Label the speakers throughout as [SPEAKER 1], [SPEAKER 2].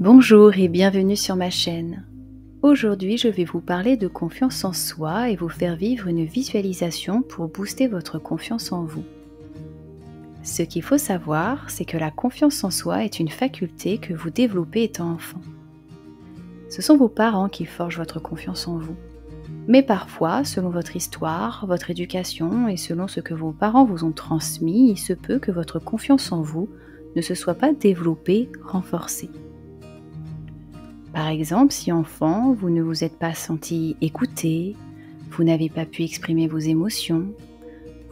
[SPEAKER 1] Bonjour et bienvenue sur ma chaîne. Aujourd'hui, je vais vous parler de confiance en soi et vous faire vivre une visualisation pour booster votre confiance en vous. Ce qu'il faut savoir, c'est que la confiance en soi est une faculté que vous développez étant enfant. Ce sont vos parents qui forgent votre confiance en vous. Mais parfois, selon votre histoire, votre éducation et selon ce que vos parents vous ont transmis, il se peut que votre confiance en vous ne se soit pas développée, renforcée. Par exemple, si enfant, vous ne vous êtes pas senti écouté, vous n'avez pas pu exprimer vos émotions,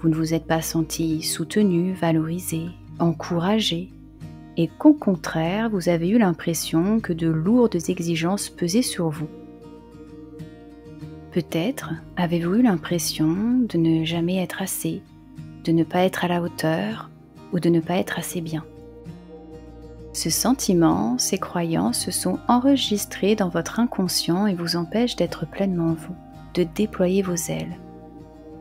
[SPEAKER 1] vous ne vous êtes pas senti soutenu, valorisé, encouragé, et qu'au contraire, vous avez eu l'impression que de lourdes exigences pesaient sur vous. Peut-être avez-vous eu l'impression de ne jamais être assez, de ne pas être à la hauteur ou de ne pas être assez bien. Ce sentiment, ces croyances se sont enregistrées dans votre inconscient et vous empêchent d'être pleinement vous, de déployer vos ailes.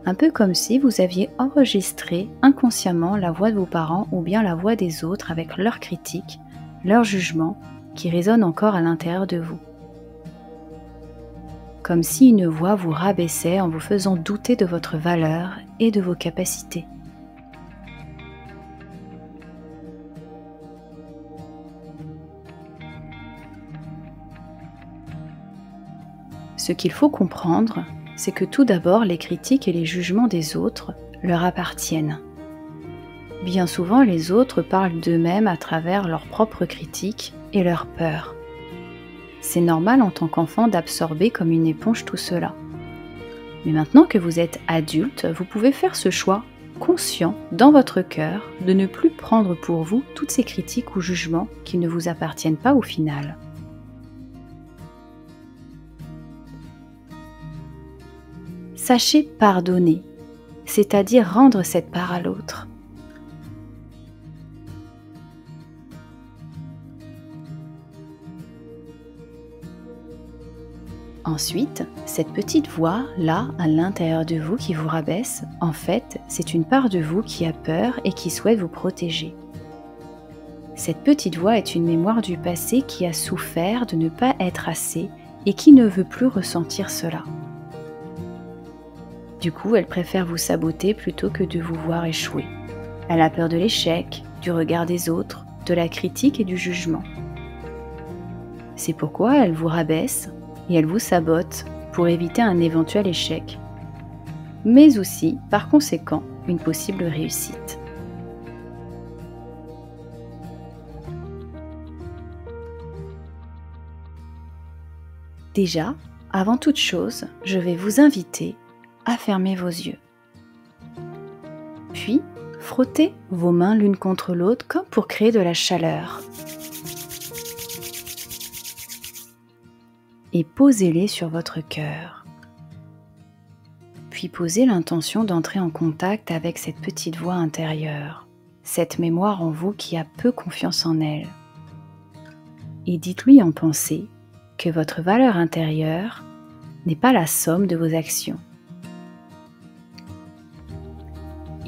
[SPEAKER 1] Un peu comme si vous aviez enregistré inconsciemment la voix de vos parents ou bien la voix des autres avec leurs critiques, leurs jugements qui résonnent encore à l'intérieur de vous. Comme si une voix vous rabaissait en vous faisant douter de votre valeur et de vos capacités. Ce qu'il faut comprendre, c'est que tout d'abord, les critiques et les jugements des autres leur appartiennent. Bien souvent, les autres parlent d'eux-mêmes à travers leurs propres critiques et leurs peurs. C'est normal en tant qu'enfant d'absorber comme une éponge tout cela. Mais maintenant que vous êtes adulte, vous pouvez faire ce choix conscient dans votre cœur de ne plus prendre pour vous toutes ces critiques ou jugements qui ne vous appartiennent pas au final. Sachez pardonner, c'est-à-dire rendre cette part à l'autre. Ensuite, cette petite voix, là, à l'intérieur de vous qui vous rabaisse, en fait, c'est une part de vous qui a peur et qui souhaite vous protéger. Cette petite voix est une mémoire du passé qui a souffert de ne pas être assez et qui ne veut plus ressentir cela. Du coup, elle préfère vous saboter plutôt que de vous voir échouer. Elle a peur de l'échec, du regard des autres, de la critique et du jugement. C'est pourquoi elle vous rabaisse et elle vous sabote pour éviter un éventuel échec, mais aussi, par conséquent, une possible réussite. Déjà, avant toute chose, je vais vous inviter à fermer vos yeux. Puis, frottez vos mains l'une contre l'autre comme pour créer de la chaleur. Et posez-les sur votre cœur. Puis posez l'intention d'entrer en contact avec cette petite voix intérieure, cette mémoire en vous qui a peu confiance en elle. Et dites-lui en pensée que votre valeur intérieure n'est pas la somme de vos actions.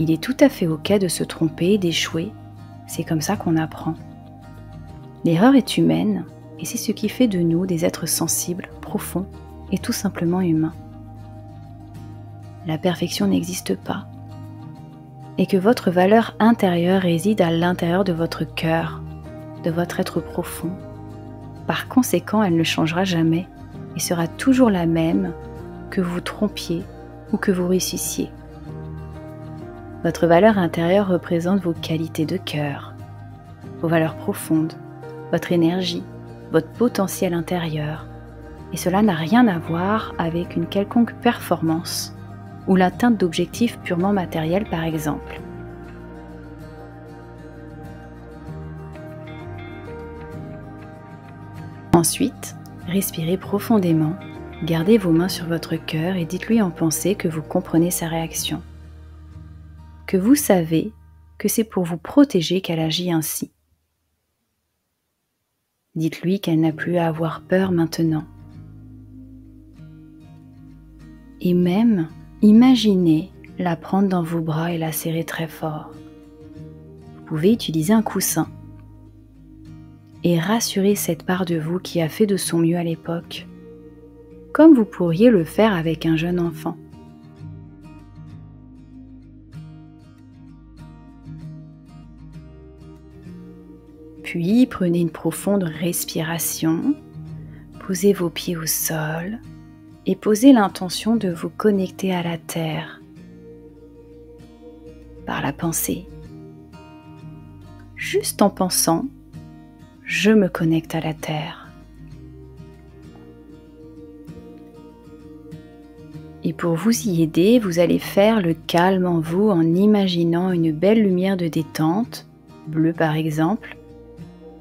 [SPEAKER 1] Il est tout à fait ok de se tromper, d'échouer, c'est comme ça qu'on apprend. L'erreur est humaine et c'est ce qui fait de nous des êtres sensibles, profonds et tout simplement humains. La perfection n'existe pas et que votre valeur intérieure réside à l'intérieur de votre cœur, de votre être profond. Par conséquent, elle ne changera jamais et sera toujours la même que vous vous trompiez ou que vous réussissiez. Votre valeur intérieure représente vos qualités de cœur, vos valeurs profondes, votre énergie, votre potentiel intérieur. Et cela n'a rien à voir avec une quelconque performance ou l'atteinte d'objectifs purement matériels par exemple. Ensuite, respirez profondément, gardez vos mains sur votre cœur et dites-lui en pensée que vous comprenez sa réaction. Que vous savez que c'est pour vous protéger qu'elle agit ainsi. Dites-lui qu'elle n'a plus à avoir peur maintenant. Et même, imaginez la prendre dans vos bras et la serrer très fort. Vous pouvez utiliser un coussin. et rassurez cette part de vous qui a fait de son mieux à l'époque, comme vous pourriez le faire avec un jeune enfant. Puis prenez une profonde respiration, posez vos pieds au sol et posez l'intention de vous connecter à la terre par la pensée. Juste en pensant, je me connecte à la terre. Et pour vous y aider, vous allez faire le calme en vous en imaginant une belle lumière de détente, bleue par exemple,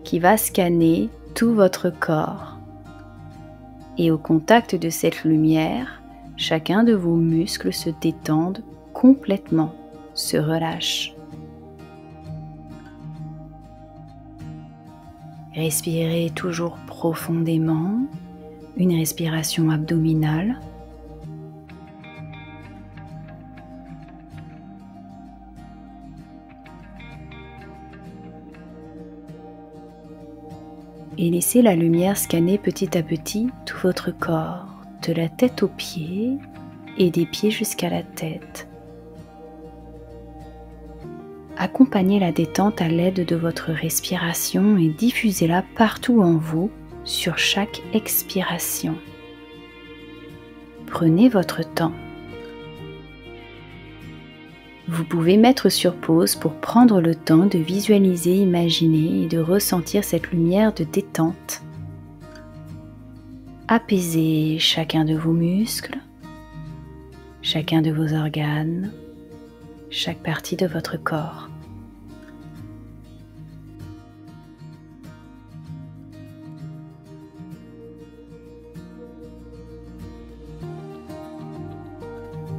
[SPEAKER 1] qui va scanner tout votre corps. Et au contact de cette lumière, chacun de vos muscles se détendent complètement, se relâche. Respirez toujours profondément, une respiration abdominale. Et laissez la lumière scanner petit à petit tout votre corps, de la tête aux pieds et des pieds jusqu'à la tête. Accompagnez la détente à l'aide de votre respiration et diffusez-la partout en vous sur chaque expiration. Prenez votre temps. Vous pouvez mettre sur pause pour prendre le temps de visualiser, imaginer et de ressentir cette lumière de détente. Apaisez chacun de vos muscles, chacun de vos organes, chaque partie de votre corps.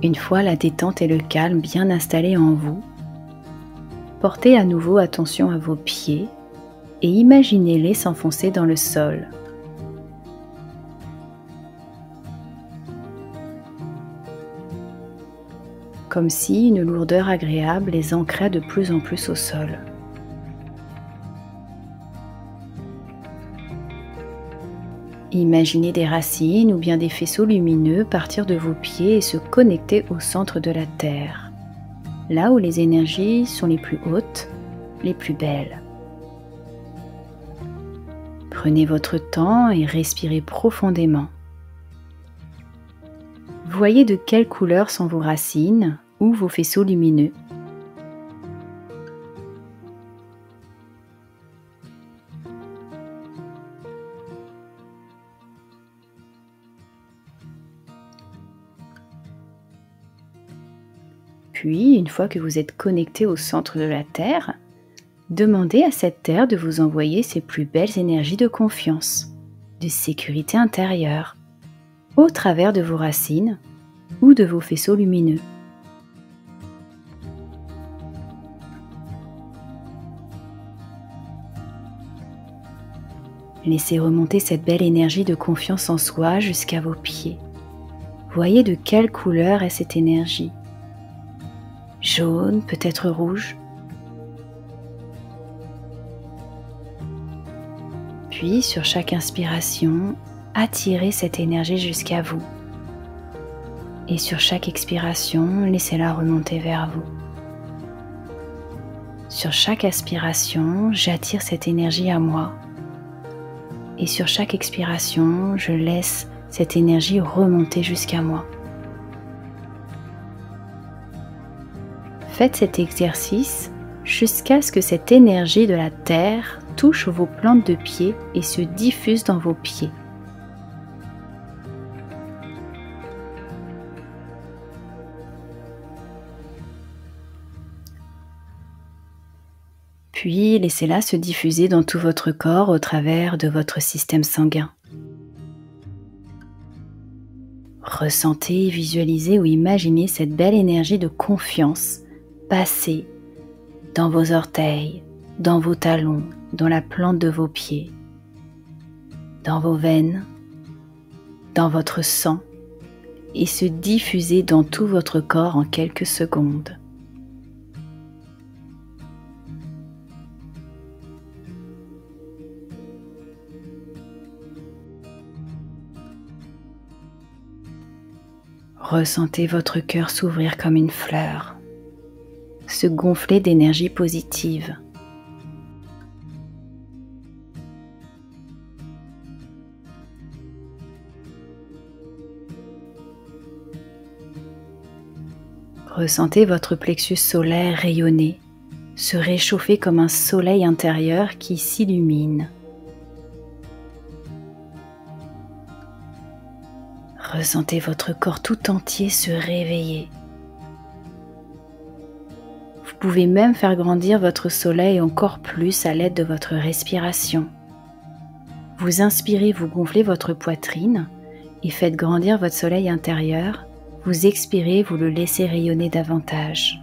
[SPEAKER 1] Une fois la détente et le calme bien installés en vous, portez à nouveau attention à vos pieds et imaginez-les s'enfoncer dans le sol. Comme si une lourdeur agréable les ancrait de plus en plus au sol. Imaginez des racines ou bien des faisceaux lumineux partir de vos pieds et se connecter au centre de la Terre, là où les énergies sont les plus hautes, les plus belles. Prenez votre temps et respirez profondément. Voyez de quelle couleur sont vos racines ou vos faisceaux lumineux. Puis, une fois que vous êtes connecté au centre de la Terre, demandez à cette Terre de vous envoyer ses plus belles énergies de confiance, de sécurité intérieure, au travers de vos racines ou de vos faisceaux lumineux. Laissez remonter cette belle énergie de confiance en soi jusqu'à vos pieds. Voyez de quelle couleur est cette énergie. Jaune, peut-être rouge. Puis, sur chaque inspiration, attirez cette énergie jusqu'à vous. Et sur chaque expiration, laissez-la remonter vers vous. Sur chaque aspiration, j'attire cette énergie à moi. Et sur chaque expiration, je laisse cette énergie remonter jusqu'à moi. Faites cet exercice jusqu'à ce que cette énergie de la Terre touche vos plantes de pied et se diffuse dans vos pieds. Puis laissez-la se diffuser dans tout votre corps au travers de votre système sanguin. Ressentez, visualisez ou imaginez cette belle énergie de confiance passer dans vos orteils, dans vos talons, dans la plante de vos pieds, dans vos veines, dans votre sang et se diffuser dans tout votre corps en quelques secondes. Ressentez votre cœur s'ouvrir comme une fleur, se gonfler d'énergie positive. Ressentez votre plexus solaire rayonner, se réchauffer comme un soleil intérieur qui s'illumine. Ressentez votre corps tout entier se réveiller. Vous pouvez même faire grandir votre soleil encore plus à l'aide de votre respiration. Vous inspirez, vous gonflez votre poitrine et faites grandir votre soleil intérieur. Vous expirez, vous le laissez rayonner davantage.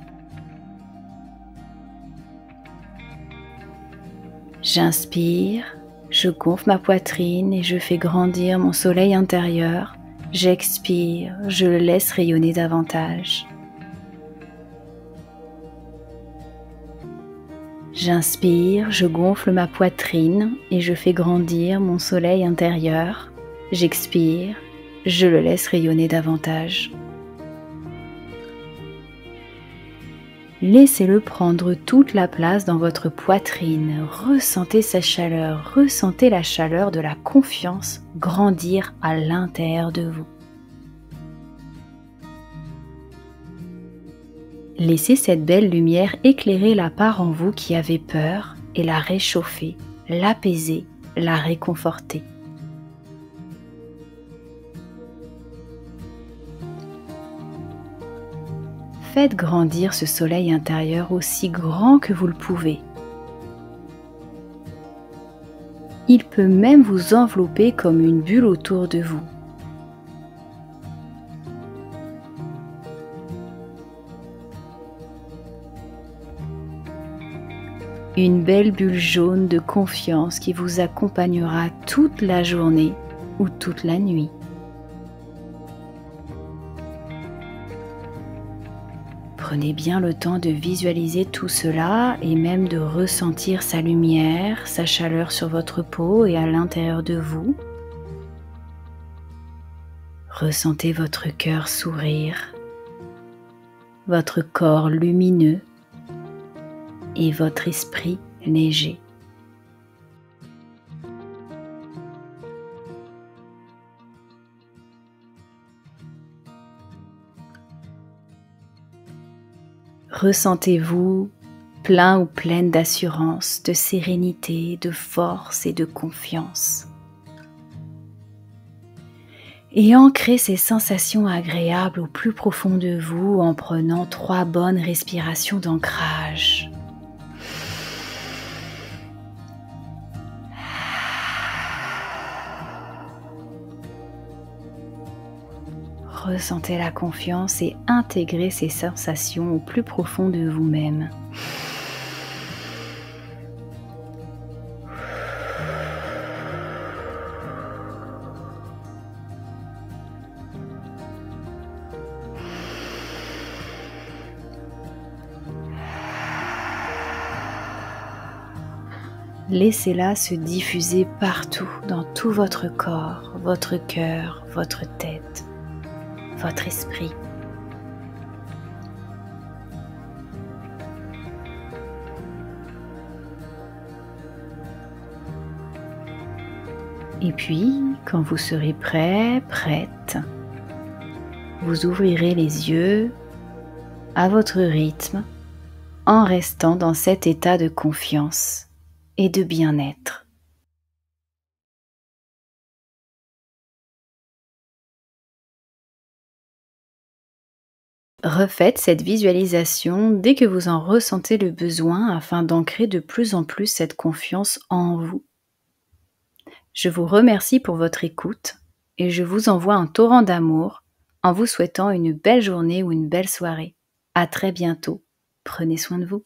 [SPEAKER 1] J'inspire, je gonfle ma poitrine et je fais grandir mon soleil intérieur. J'expire, je le laisse rayonner davantage. J'inspire, je gonfle ma poitrine et je fais grandir mon soleil intérieur. J'expire, je le laisse rayonner davantage. Laissez-le prendre toute la place dans votre poitrine. Ressentez sa chaleur, ressentez la chaleur de la confiance grandir à l'intérieur de vous. Laissez cette belle lumière éclairer la part en vous qui avait peur et la réchauffer, l'apaiser, la réconforter. Faites grandir ce soleil intérieur aussi grand que vous le pouvez. Il peut même vous envelopper comme une bulle autour de vous. Une belle bulle jaune de confiance qui vous accompagnera toute la journée ou toute la nuit. Prenez bien le temps de visualiser tout cela et même de ressentir sa lumière, sa chaleur sur votre peau et à l'intérieur de vous. Ressentez votre cœur sourire, votre corps lumineux et votre esprit léger. Ressentez-vous plein ou pleine d'assurance, de sérénité, de force et de confiance. Et ancrez ces sensations agréables au plus profond de vous en prenant 3 bonnes respirations d'ancrage. Ressentez la confiance et intégrez ces sensations au plus profond de vous-même. Laissez-la se diffuser partout, dans tout votre corps, votre cœur, votre tête, votre esprit. Et puis, quand vous serez prêt, prête, vous ouvrirez les yeux à votre rythme en restant dans cet état de confiance et de bien-être. Refaites cette visualisation dès que vous en ressentez le besoin afin d'ancrer de plus en plus cette confiance en vous. Je vous remercie pour votre écoute et je vous envoie un torrent d'amour en vous souhaitant une belle journée ou une belle soirée. À très bientôt. Prenez soin de vous.